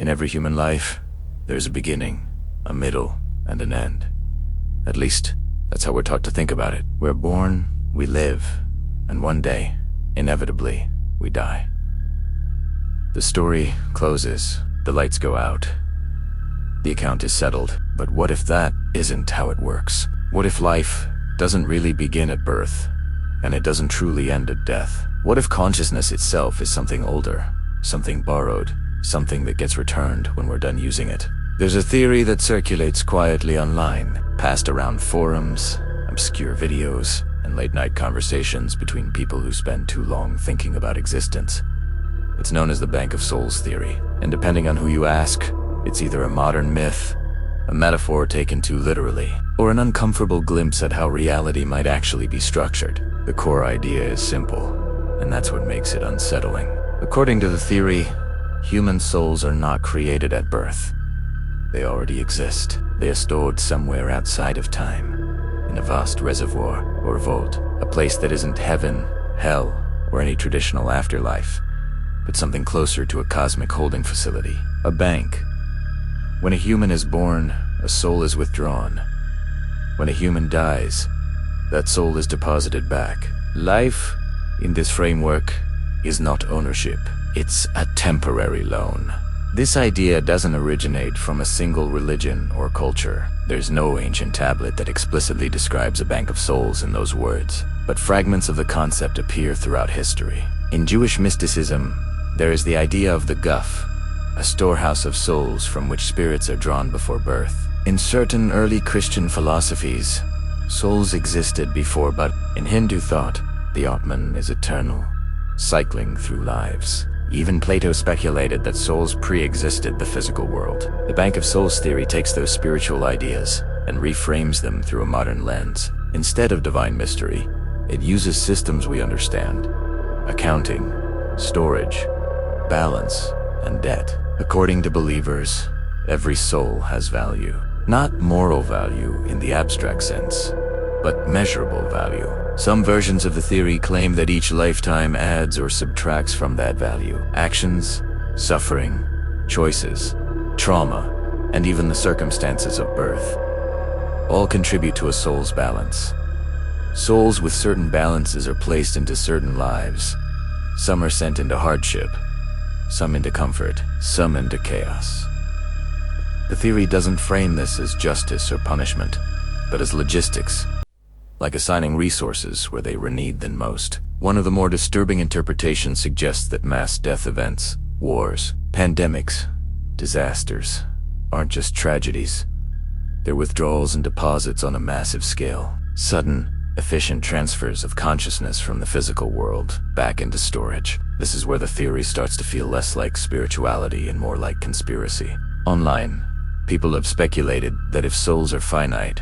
In every human life, there's a beginning, a middle, and an end. At least, that's how we're taught to think about it. We're born, we live, and one day, inevitably, we die. The story closes, the lights go out. The account is settled, but what if that isn't how it works? What if life doesn't really begin at birth, and it doesn't truly end at death? What if consciousness itself is something older, something borrowed, something that gets returned when we're done using it? There's a theory that circulates quietly online, passed around forums, obscure videos, and late-night conversations between people who spend too long thinking about existence. It's known as the Bank of Souls theory, and depending on who you ask, it's either a modern myth, a metaphor taken too literally, or an uncomfortable glimpse at how reality might actually be structured. The core idea is simple, and that's what makes it unsettling. According to the theory, human souls are not created at birth. They already exist. They are stored somewhere outside of time, in a vast reservoir or vault, a place that isn't heaven, hell, or any traditional afterlife, but something closer to a cosmic holding facility, a bank. When a human is born, a soul is withdrawn. When a human dies, that soul is deposited back. Life, in this framework, is not ownership. It's a temporary loan. This idea doesn't originate from a single religion or culture. There's no ancient tablet that explicitly describes a bank of souls in those words, but fragments of the concept appear throughout history. In Jewish mysticism, there is the idea of the Guf, a storehouse of souls from which spirits are drawn before birth. In certain early Christian philosophies, souls existed before, but in Hindu thought, the Atman is eternal, cycling through lives. Even Plato speculated that souls pre-existed the physical world. The Bank of Souls theory takes those spiritual ideas and reframes them through a modern lens. Instead of divine mystery, it uses systems we understand: accounting, storage, balance, and debt. According to believers, every soul has value. Not moral value in the abstract sense, but measurable value. Some versions of the theory claim that each lifetime adds or subtracts from that value. Actions, suffering, choices, trauma, and even the circumstances of birth all contribute to a soul's balance. Souls with certain balances are placed into certain lives. Some are sent into hardship, some into comfort, some into chaos. The theory doesn't frame this as justice or punishment, but as logistics, like assigning resources where they were needed than most. One of the more disturbing interpretations suggests that mass death events, wars, pandemics, disasters, aren't just tragedies. They're withdrawals and deposits on a massive scale. Sudden, efficient transfers of consciousness from the physical world back into storage. This is where the theory starts to feel less like spirituality and more like conspiracy. Online, people have speculated that if souls are finite,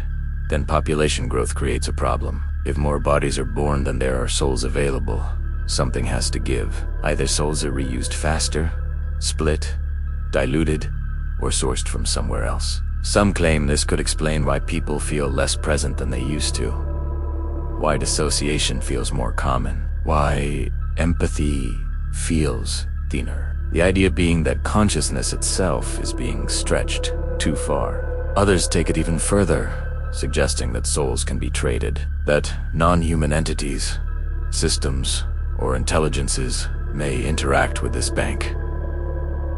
then population growth creates a problem. If more bodies are born than there are souls available, something has to give. Either souls are reused faster, split, diluted, or sourced from somewhere else. Some claim this could explain why people feel less present than they used to, why dissociation feels more common, why empathy feels thinner. The idea being that consciousness itself is being stretched too far. Others take it even further, suggesting that souls can be traded, that non-human entities, systems, or intelligences may interact with this bank.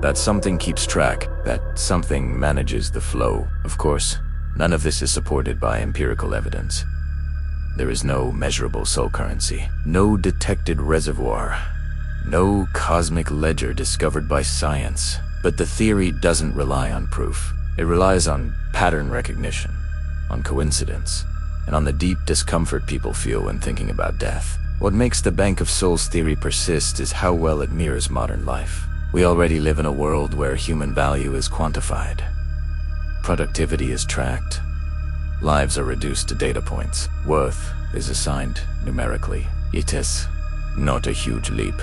That something keeps track, that something manages the flow. Of course, none of this is supported by empirical evidence. There is no measurable soul currency, no detected reservoir, no cosmic ledger discovered by science. But the theory doesn't rely on proof. It relies on pattern recognition, on coincidence, and on the deep discomfort people feel when thinking about death. What makes the Bank of Souls theory persist is how well it mirrors modern life. We already live in a world where human value is quantified. Productivity is tracked. Lives are reduced to data points. Worth is assigned numerically. It is not a huge leap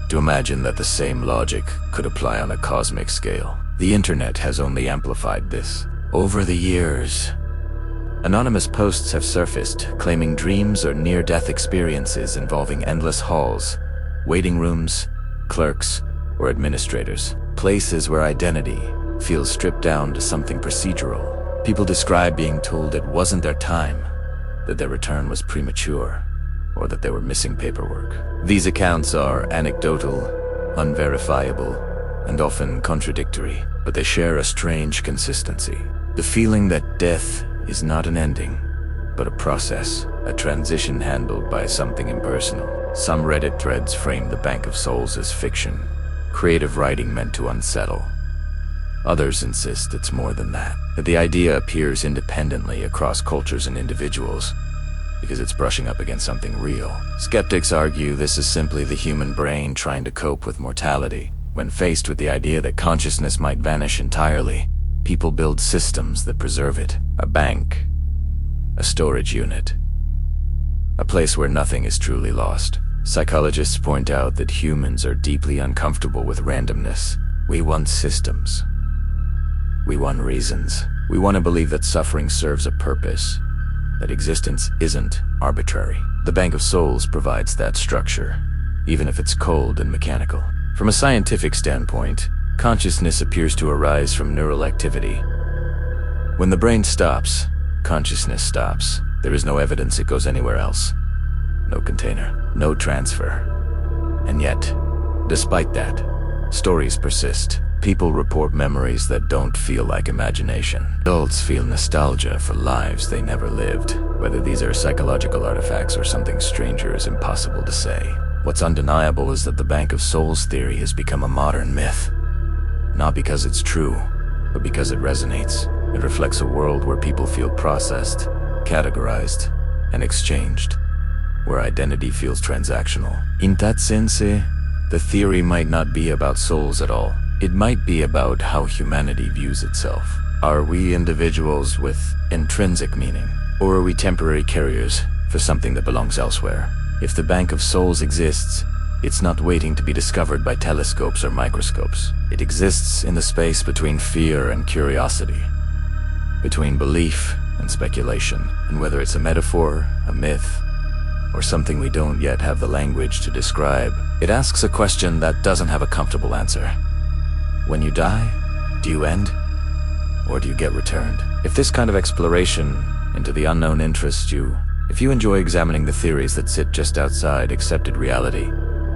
to imagine that the same logic could apply on a cosmic scale. The internet has only amplified this. Over the years, anonymous posts have surfaced claiming dreams or near-death experiences involving endless halls, waiting rooms, clerks, or administrators. places where identity feels stripped down to something procedural. People describe being told it wasn't their time, that their return was premature, or that they were missing paperwork. These accounts are anecdotal, unverifiable, and often contradictory, but they share a strange consistency. The feeling that death is not an ending, but a process, a transition handled by something impersonal. Some Reddit threads frame the Bank of Souls as fiction, creative writing meant to unsettle. Others insist it's more than that the idea appears independently across cultures and individuals because it's brushing up against something real. Skeptics argue this is simply the human brain trying to cope with mortality. When faced with the idea that consciousness might vanish entirely, people build systems that preserve it. A bank, a storage unit, a place where nothing is truly lost. Psychologists point out that humans are deeply uncomfortable with randomness. We want systems. We want reasons. We want to believe that suffering serves a purpose, that existence isn't arbitrary. The Bank of Souls provides that structure, even if it's cold and mechanical. From a scientific standpoint, consciousness appears to arise from neural activity. When the brain stops, consciousness stops. There is no evidence it goes anywhere else. No container, no transfer. And yet, despite that, stories persist. People report memories that don't feel like imagination. Adults feel nostalgia for lives they never lived. Whether these are psychological artifacts or something stranger is impossible to say. What's undeniable is that the Bank of Souls theory has become a modern myth. Not because it's true, but because it resonates. It reflects a world where people feel processed, categorized, and exchanged, where identity feels transactional. In that sense, the theory might not be about souls at all. It might be about how humanity views itself. Are we individuals with intrinsic meaning, or are we temporary carriers for something that belongs elsewhere? If the Bank of Souls exists, it's not waiting to be discovered by telescopes or microscopes. It exists in the space between fear and curiosity, between belief and speculation. And whether it's a metaphor, a myth, or something we don't yet have the language to describe, it asks a question that doesn't have a comfortable answer. When you die, do you end, or do you get returned? If this kind of exploration into the unknown interests you, if you enjoy examining the theories that sit just outside accepted reality,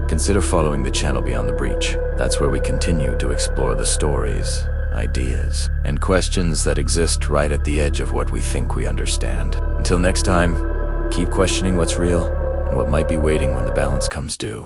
consider following the channel Beyond the Breach. That's where we continue to explore the stories, ideas, and questions that exist right at the edge of what we think we understand. Until next time, keep questioning what's real and what might be waiting when the balance comes due.